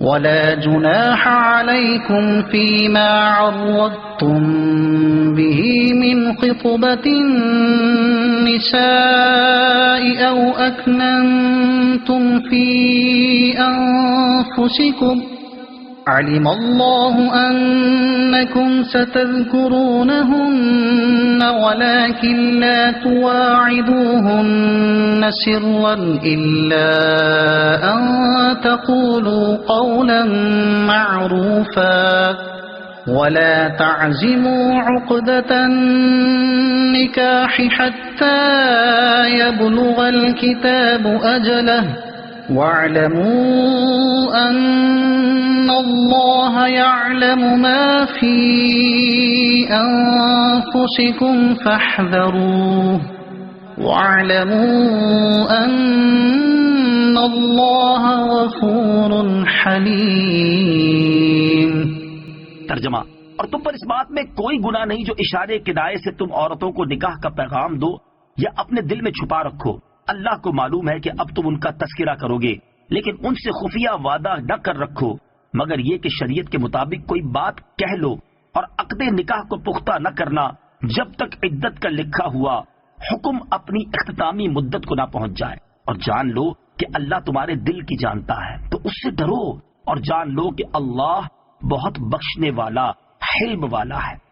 ولا جناح عليكم فيما عرضتم به من خطبة النساء أو أكننتم في أنفسكم علم الله أنكم ستذكرونهن ولكن لا تواعدوهن سرا إلا أن تقولوا قولا معروفا ولا تعزموا عقدة النكاح حتى يبلغ الكتاب أجله واعلموا أن الله يعلم ما في أنفسكم فاحذروه واعلموا أن الله غفور حليم۔ ترجمہ: اور تم پر اس بات میں کوئی گناہ نہیں جو اشارے کدائے سے تم عورتوں کو نکاح کا پیغام دو یا اپنے دل میں چھپا رکھو۔ اللہ کو معلوم ہے کہ اب تم ان کا تذکرہ کرو گے، لیکن ان سے خفیہ وعدہ نہ کر رکھو مگر یہ کہ شریعت کے مطابق کوئی بات کہہ لو، اور عقد نکاح کو پختہ نہ کرنا جب تک عدت کا لکھا ہوا حکم اپنی اختتامی مدت کو نہ پہنچ جائے، اور جان لو کہ اللہ تمہارے دل کی جانتا ہے تو اس سے ڈرو، اور جان لو کہ اللہ بہت بخشنے والا، حلم والا ہے۔